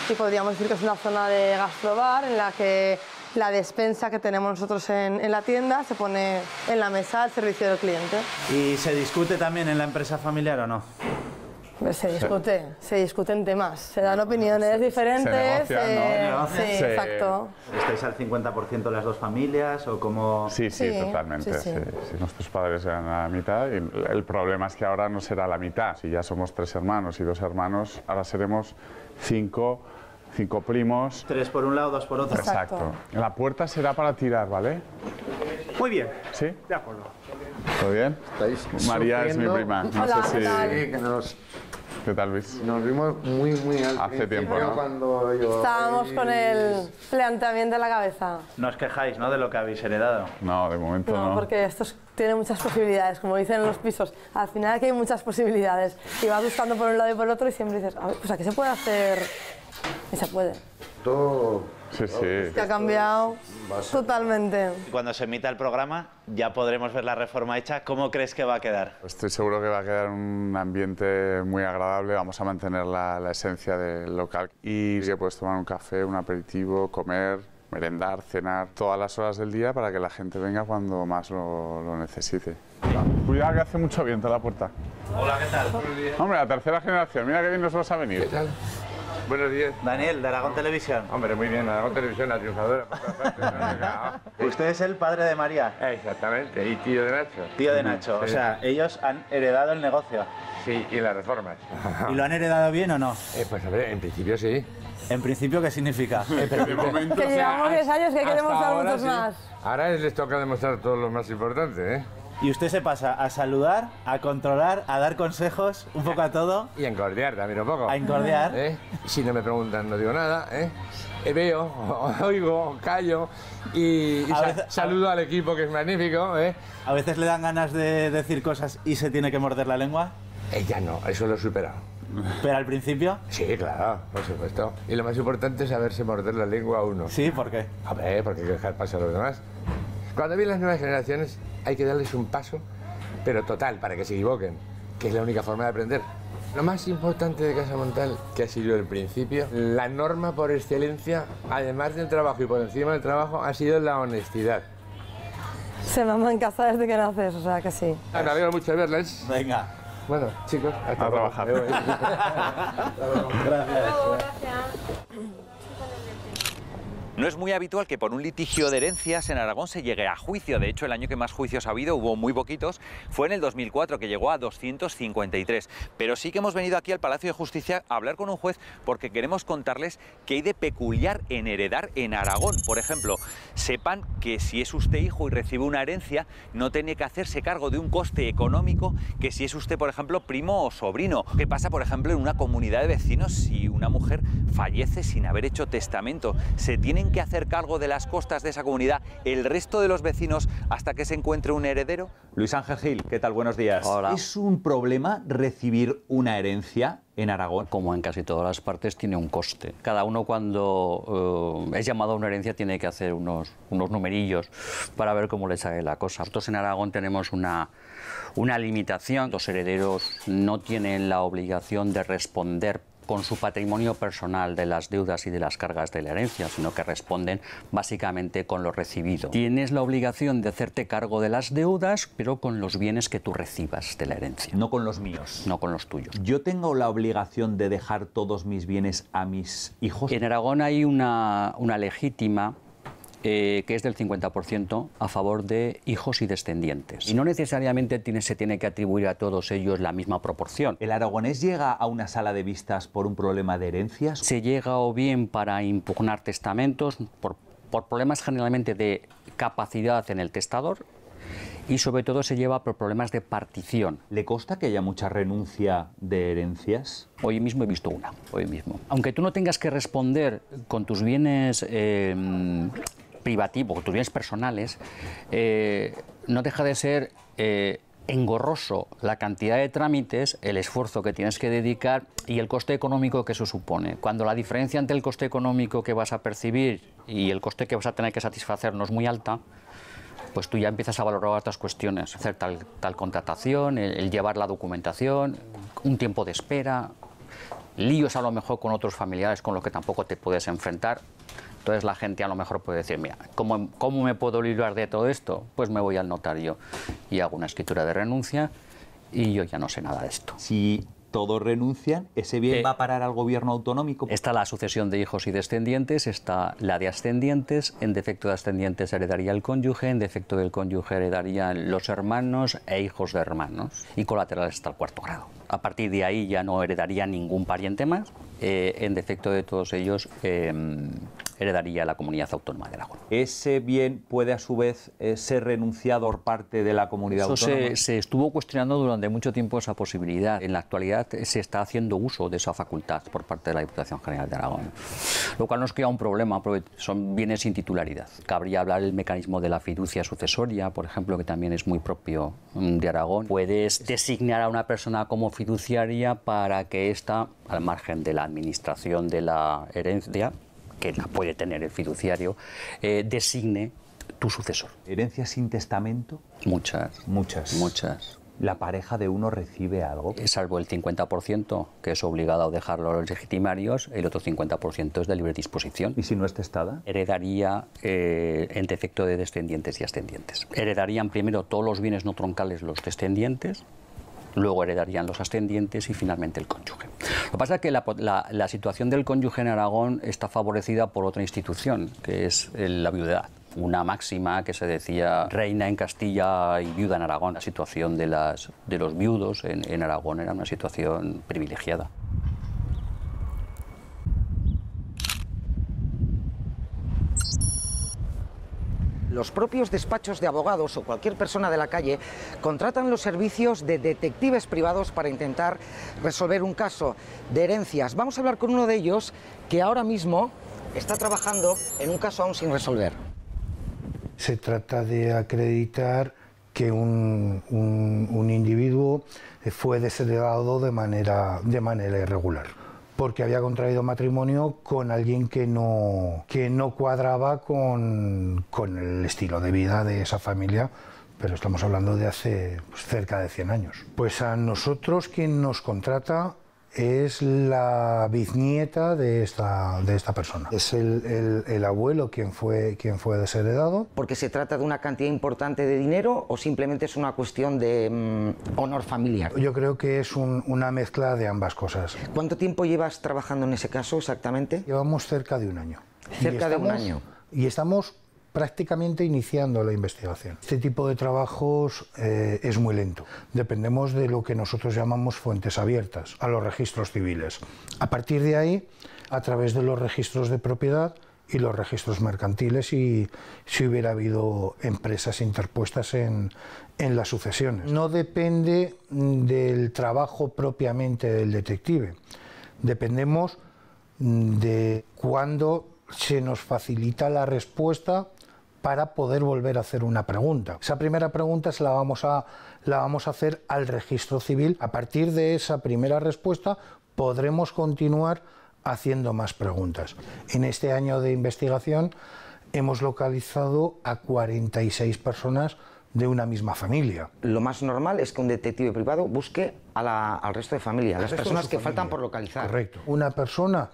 y podríamos decir que es una zona de gastrobar en la que la despensa que tenemos nosotros en la tienda se pone en la mesa al servicio del cliente. ¿Y se discute también en la empresa familiar o no? Se discuten temas, se dan opiniones diferentes. Se negocia, ¿no? Sí, exacto. ¿Estáis al 50% las dos familias o cómo...? Sí, totalmente. Sí. Nuestros padres eran a la mitad y el problema es que ahora no será la mitad. Si ya somos 3 hermanos y 2 hermanos, ahora seremos 5 primos. 3 por un lado, 2 por otro. Exacto. La puerta será para tirar, ¿vale? Muy bien. ¿Sí? De acuerdo. ¿Todo bien? María es mi prima. No Hola, sé si... ¿qué tal? Sí, que nos... ¿Qué tal, Luis? Nos vimos muy al hace tiempo, ¿no? Cuando yo... Estábamos con el planteamiento en la cabeza. No os quejáis, ¿no?, de lo que habéis heredado. No, de momento no. No, porque esto tiene muchas posibilidades, como dicen en los pisos. Al final aquí hay muchas posibilidades. Y vas buscando por un lado y por el otro y siempre dices, a ver, pues aquí se puede hacer... Y se puede. Todo... Sí. Que ha cambiado totalmente. Cuando se emita el programa ya podremos ver la reforma hecha. ¿Cómo crees que va a quedar? Estoy seguro que va a quedar un ambiente muy agradable. Vamos a mantener la esencia del local. Y que puedes tomar un café, un aperitivo, comer, merendar, cenar, todas las horas del día para que la gente venga cuando más lo necesite. Cuidado que hace mucho viento a la puerta. Hola, ¿qué tal? Hombre, la tercera generación. Mira que bien nos vas a venir. ¿Qué tal? Buenos días. Daniel, de Aragón Televisión. Hombre, muy bien, Aragón Televisión, la triunfadora. Usted es el padre de María. Exactamente, y tío de Nacho. Tío de Nacho, Sí. o sea, ellos han heredado el negocio. Sí, y las reformas. ¿Y lo han heredado bien o no? Pues a ver, en principio sí. ¿En principio qué significa? De momento, Que llevamos 10 años que queremos dar muchos sí. más. Ahora les toca demostrar todo lo más importante, ¿eh? Y usted se pasa a saludar, a controlar, a dar consejos, un poco a todo. Y a encordiar también un poco. A encordiar. Si no me preguntan, no digo nada, Veo, oigo, callo y saludo al equipo, que es magnífico, ¿A veces le dan ganas de decir cosas y se tiene que morder la lengua? Ya no, eso lo he superado. ¿Pero al principio? Sí, claro, por supuesto. Y lo más importante es saberse morder la lengua a uno. Sí, ¿por qué? Hombre, porque hay que dejar pasar a los demás. Cuando vienen las nuevas generaciones hay que darles un paso, pero total, para que se equivoquen, que es la única forma de aprender. Lo más importante de Casa Montal, que ha sido el principio, la norma por excelencia, además del trabajo y por encima del trabajo, ha sido la honestidad. Se mama en casa desde que naces, o sea que sí. Me alegro mucho de verles. Venga. Bueno, chicos, hasta a trabajar. Gracias. No es muy habitual que por un litigio de herencias en Aragón se llegue a juicio. De hecho, el año que más juicios ha habido, hubo muy poquitos, fue en el 2004, que llegó a 253. Pero sí que hemos venido aquí al Palacio de Justicia a hablar con un juez porque queremos contarles qué hay de peculiar en heredar en Aragón. Por ejemplo, sepan que si es usted hijo y recibe una herencia, no tiene que hacerse cargo de un coste económico que si es usted, por ejemplo, primo o sobrino. ¿Qué pasa, por ejemplo, en una comunidad de vecinos si una mujer fallece sin haber hecho testamento? Se tienen que hacer cargo de las costas de esa comunidad el resto de los vecinos hasta que se encuentre un heredero. Luis Ángel Gil, ¿qué tal? Buenos días. Hola. ¿Es un problema recibir una herencia en Aragón? Como en casi todas las partes, tiene un coste. Cada uno cuando es llamado a una herencia tiene que hacer unos numerillos para ver cómo le sale la cosa. Nosotros en Aragón tenemos una limitación. Los herederos no tienen la obligación de responder con su patrimonio personal de las deudas y de las cargas de la herencia, sino que responden básicamente con lo recibido. Tienes la obligación de hacerte cargo de las deudas, pero con los bienes que tú recibas de la herencia. No con los míos. No con los tuyos. ¿Yo tengo la obligación de dejar todos mis bienes a mis hijos? En Aragón hay una legítima que es del 50% a favor de hijos y descendientes. Y no necesariamente se tiene que atribuir a todos ellos la misma proporción. ¿El aragonés llega a una sala de vistas por un problema de herencias? Se llega o bien para impugnar testamentos, por problemas generalmente de capacidad en el testador, y sobre todo se lleva por problemas de partición. ¿Le consta que haya mucha renuncia de herencias? Hoy mismo he visto una, hoy mismo. Aunque tú no tengas que responder con tus bienes privativos, tus bienes personales, no deja de ser engorroso la cantidad de trámites, el esfuerzo que tienes que dedicar y el coste económico que eso supone. Cuando la diferencia entre el coste económico que vas a percibir y el coste que vas a tener que satisfacer no es muy alta, pues tú ya empiezas a valorar otras cuestiones, hacer tal contratación, el llevar la documentación, un tiempo de espera, líos a lo mejor con otros familiares con los que tampoco te puedes enfrentar. Entonces la gente a lo mejor puede decir, mira, ¿cómo me puedo librar de todo esto? Pues me voy al notario y hago una escritura de renuncia y yo ya no sé nada de esto. Si todos renuncian, ¿ese bien va a parar al gobierno autonómico? Está la sucesión de hijos y descendientes, está la de ascendientes, en defecto de ascendientes heredaría el cónyuge, en defecto del cónyuge heredarían los hermanos e hijos de hermanos, y colaterales hasta el cuarto grado. A partir de ahí ya no heredaría ningún pariente más, en defecto de todos ellos heredaría la comunidad autónoma de Aragón. ¿Ese bien puede a su vez ser renunciado por parte de la comunidad autónoma? Se estuvo cuestionando durante mucho tiempo esa posibilidad. En la actualidad se está haciendo uso de esa facultad por parte de la Diputación General de Aragón, lo cual nos crea un problema porque son bienes sin titularidad. Cabría hablar del mecanismo de la fiducia sucesoria, por ejemplo, que también es muy propio de Aragón. Puedes designar a una persona como fiduciaria para que ésta, al margen de la administración de la herencia, que la puede tener el fiduciario, designe tu sucesor. ¿Herencias sin testamento? Muchas. Muchas. Muchas. ¿La pareja de uno recibe algo? Salvo el 50%, que es obligado a dejarlo a los legitimarios, el otro 50% es de libre disposición. ¿Y si no es testada? Heredaría en defecto de descendientes y ascendientes. Heredarían primero todos los bienes no troncales los descendientes, luego heredarían los ascendientes y finalmente el cónyuge. Lo que pasa es que la situación del cónyuge en Aragón está favorecida por otra institución, que es la viudedad. Una máxima que se decía reina en Castilla y viuda en Aragón. La situación de los viudos en Aragón era una situación privilegiada. Los propios despachos de abogados o cualquier persona de la calle contratan los servicios de detectives privados para intentar resolver un caso de herencias. Vamos a hablar con uno de ellos que ahora mismo está trabajando en un caso aún sin resolver. Se trata de acreditar que un individuo fue desheredado de manera irregular, porque había contraído matrimonio con alguien que no cuadraba con el estilo de vida de esa familia, pero estamos hablando de hace cerca de 100 años. Pues a nosotros quien nos contrata es la bisnieta de esta persona. Es el abuelo quien fue desheredado. ¿Porque se trata de una cantidad importante de dinero o simplemente es una cuestión de honor familiar? Yo creo que es una mezcla de ambas cosas. ¿Cuánto tiempo llevas trabajando en ese caso exactamente? Llevamos cerca de un año. Cerca de un año. Y estamos prácticamente iniciando la investigación. Este tipo de trabajos es muy lento. Dependemos de lo que nosotros llamamos fuentes abiertas, a los registros civiles. A partir de ahí, a través de los registros de propiedad y los registros mercantiles, y si hubiera habido empresas interpuestas en las sucesiones. No depende del trabajo propiamente del detective. Dependemos de cuándo se nos facilita la respuesta para poder volver a hacer una pregunta. Esa primera pregunta la vamos a hacer al registro civil. A partir de esa primera respuesta podremos continuar haciendo más preguntas. En este año de investigación hemos localizado a 46 personas de una misma familia. Lo más normal es que un detective privado busque al resto de familia, a las personas que faltan por localizar. Correcto. Una persona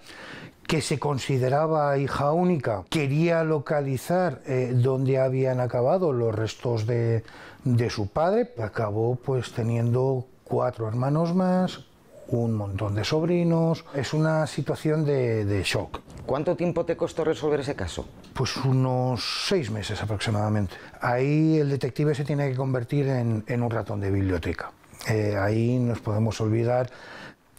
que se consideraba hija única quería localizar dónde habían acabado los restos de su padre. Acabó pues teniendo 4 hermanos más, un montón de sobrinos. Es una situación de shock. ¿Cuánto tiempo te costó resolver ese caso? Pues unos 6 meses aproximadamente. Ahí el detective se tiene que convertir en un ratón de biblioteca. Ahí nos podemos olvidar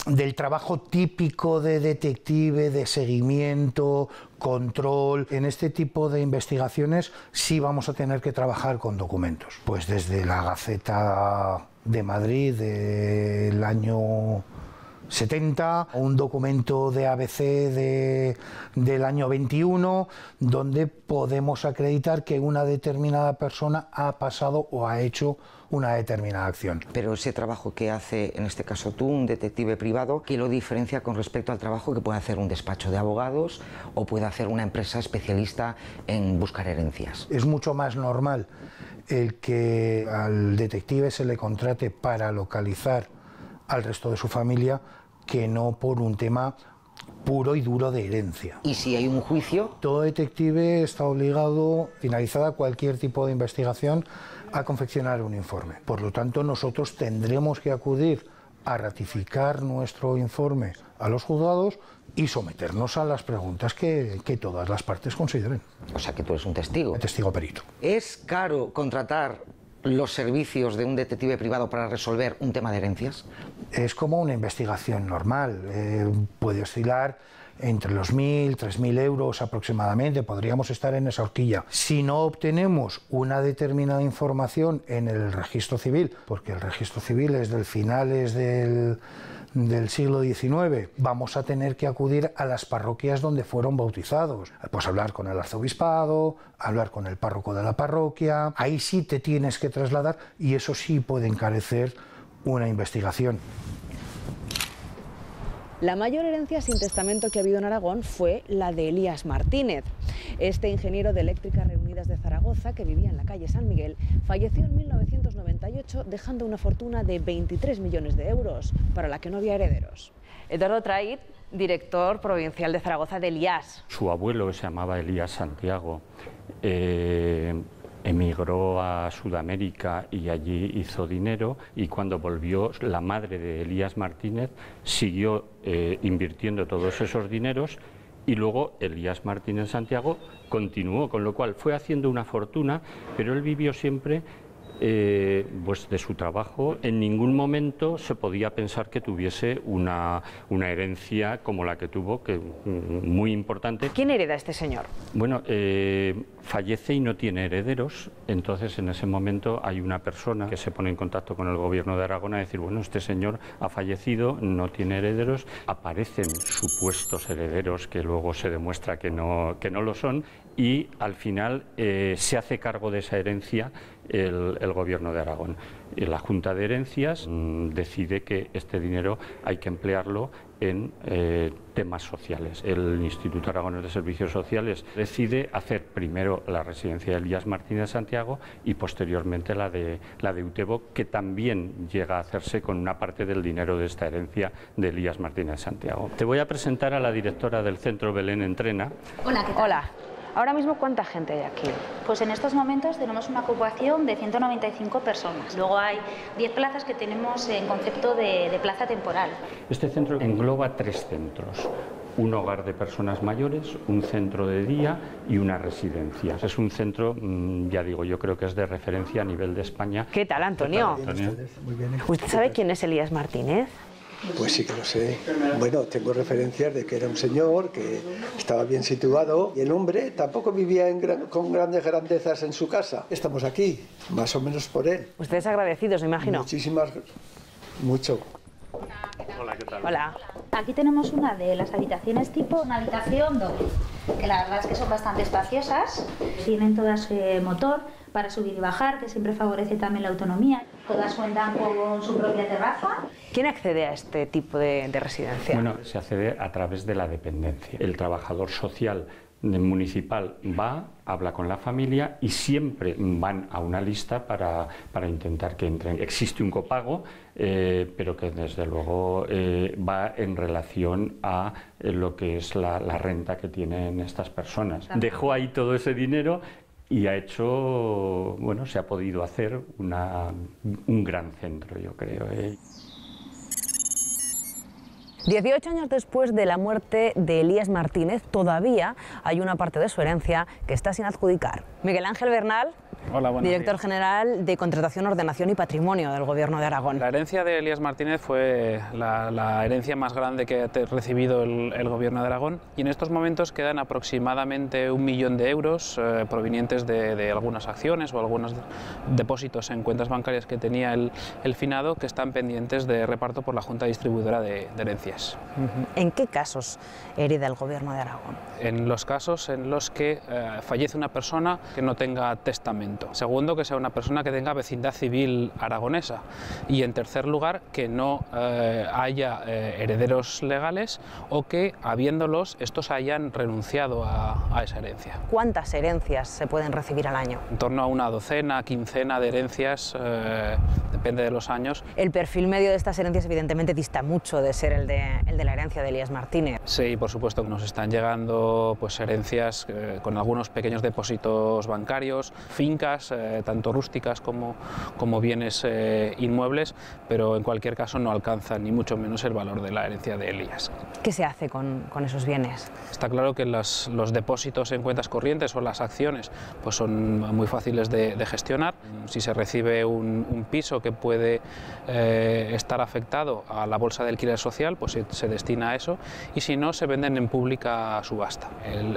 del trabajo típico de detective, de seguimiento, control. En este tipo de investigaciones sí vamos a tener que trabajar con documentos. Pues desde la Gaceta de Madrid del año 70, un documento de ABC del año 21, donde podemos acreditar que una determinada persona ha pasado o ha hecho una determinada acción. Pero ese trabajo que hace, en este caso tú, un detective privado, ¿qué lo diferencia con respecto al trabajo que puede hacer un despacho de abogados o puede hacer una empresa especialista en buscar herencias? Es mucho más normal el que al detective se le contrate para localizar al resto de su familia que no por un tema puro y duro de herencia. ¿Y si hay un juicio? Todo detective está obligado, finalizada cualquier tipo de investigación, a confeccionar un informe. Por lo tanto, nosotros tendremos que acudir a ratificar nuestro informe a los juzgados y someternos a las preguntas que todas las partes consideren. O sea que tú eres un testigo. Testigo perito. ¿Es caro contratar los servicios de un detective privado para resolver un tema de herencias? Es como una investigación normal, puede oscilar entre los 1.000, 3.000 euros aproximadamente, podríamos estar en esa horquilla. Si no obtenemos una determinada información en el registro civil, porque el registro civil es del finales del siglo XIX, vamos a tener que acudir a las parroquias donde fueron bautizados. Pues hablar con el arzobispado, hablar con el párroco de la parroquia, ahí sí te tienes que trasladar y eso sí puede encarecer una investigación. La mayor herencia sin testamento que ha habido en Aragón fue la de Elías Martínez. Este ingeniero de Eléctricas Reunidas de Zaragoza, que vivía en la calle San Miguel, falleció en 1998 dejando una fortuna de 23 millones de euros, para la que no había herederos. Eduardo Trait, director provincial de Zaragoza de Elías. Su abuelo se llamaba Elías Santiago. Emigró a Sudamérica y allí hizo dinero, y cuando volvió la madre de Elías Martínez siguió invirtiendo todos esos dineros y luego Elías Martínez Santiago continuó, con lo cual fue haciendo una fortuna, pero él vivió siempre pues de su trabajo. En ningún momento se podía pensar que tuviese una herencia como la que tuvo, que muy importante. ¿Quién hereda a este señor? Bueno, fallece y no tiene herederos, entonces en ese momento hay una persona que se pone en contacto con el gobierno de Aragón a decir, bueno, este señor ha fallecido, no tiene herederos, aparecen supuestos herederos que luego se demuestra que no lo son, y al final se hace cargo de esa herencia el gobierno de Aragón. Y la Junta de Herencias decide que este dinero hay que emplearlo en temas sociales. El Instituto Aragonés de Servicios Sociales decide hacer primero la residencia de Elías Martínez Santiago y posteriormente la de Utebo, que también llega a hacerse con una parte del dinero de esta herencia de Elías Martínez Santiago. Te voy a presentar a la directora del Centro Belén Entrena. Hola, ¿qué tal? Hola. Ahora mismo, ¿cuánta gente hay aquí? Pues en estos momentos tenemos una ocupación de 195 personas. Luego hay 10 plazas que tenemos en concepto de plaza temporal. Este centro engloba 3 centros. Un hogar de personas mayores, un centro de día y una residencia. Es un centro, ya digo, yo creo que es de referencia a nivel de España. ¿Qué tal, Antonio? Muy bien. ¿Usted sabe quién es Elías Martínez? Pues sí que lo sé. Bueno, tengo referencias de que era un señor que estaba bien situado y el hombre tampoco vivía con grandes grandezas en su casa. Estamos aquí, más o menos por él. Ustedes agradecidos, me imagino. Muchísimas, mucho. Hola, ¿qué tal? Hola. Aquí tenemos una de las habitaciones tipo una habitación doble, que la verdad es que son bastante espaciosas. Tienen todas motor para subir y bajar, que siempre favorece también la autonomía. Todas cuentan con su propia terraza. ¿Quién accede a este tipo de residencia? Bueno, se accede a través de la dependencia. El trabajador social municipal va, habla con la familia y siempre van a una lista para intentar que entren. Existe un copago, pero que desde luego va en relación a lo que es la renta que tienen estas personas. Dejó ahí todo ese dinero y ha hecho, bueno, se ha podido hacer un gran centro, yo creo. 18 años después de la muerte de Elías Martínez, todavía hay una parte de su herencia que está sin adjudicar. Miguel Ángel Bernal, Hola, buenos Director días. general de Contratación, Ordenación y Patrimonio del Gobierno de Aragón. La herencia de Elías Martínez fue la herencia más grande que ha recibido el Gobierno de Aragón, y en estos momentos quedan aproximadamente 1 millón de euros provenientes de algunas acciones o algunos depósitos en cuentas bancarias que tenía el finado, que están pendientes de reparto por la Junta Distribuidora de Herencias. ¿En qué casos hereda el Gobierno de Aragón? En los casos en los que fallece una persona que no tenga testamento. Segundo, que sea una persona que tenga vecindad civil aragonesa. Y en tercer lugar, que no haya herederos legales, o que, habiéndolos, estos hayan renunciado a esa herencia. ¿Cuántas herencias se pueden recibir al año? En torno a una docena, quincena de herencias, depende de los años. El perfil medio de estas herencias evidentemente dista mucho de ser el de la herencia de Elías Martínez. Sí, por supuesto que nos están llegando pues herencias con algunos pequeños depósitos bancarios, fincas, tanto rústicas como bienes inmuebles, pero en cualquier caso no alcanzan ni mucho menos el valor de la herencia de Elías. ¿Qué se hace con esos bienes? Está claro que los depósitos en cuentas corrientes o las acciones pues son muy fáciles de gestionar. Si se recibe un piso que puede estar afectado a la bolsa de alquiler social, pues se destina a eso, y si no, se venden en pública subasta.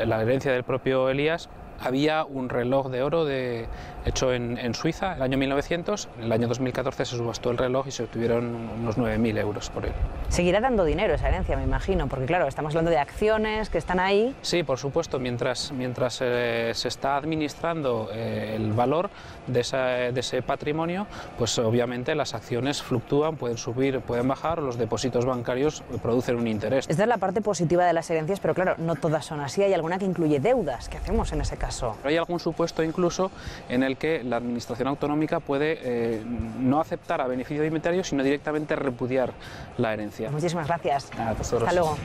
La herencia del propio Elías: había un reloj de oro hecho en Suiza en el año 1900. En el año 2014 se subastó el reloj y se obtuvieron unos 9.000 euros por él. Seguirá dando dinero esa herencia, me imagino, porque claro, estamos hablando de acciones que están ahí. Sí, por supuesto, mientras se está administrando el valor de ese patrimonio, pues obviamente las acciones fluctúan, pueden subir, pueden bajar, o los depósitos bancarios producen un interés. Esta es la parte positiva de las herencias, pero claro, no todas son así. Hay alguna que incluye deudas. ¿Qué hacemos en ese caso? Hay algún supuesto incluso en el que la Administración autonómica puede no aceptar a beneficio de inventario, sino directamente repudiar la herencia. Muchísimas gracias. Hasta luego.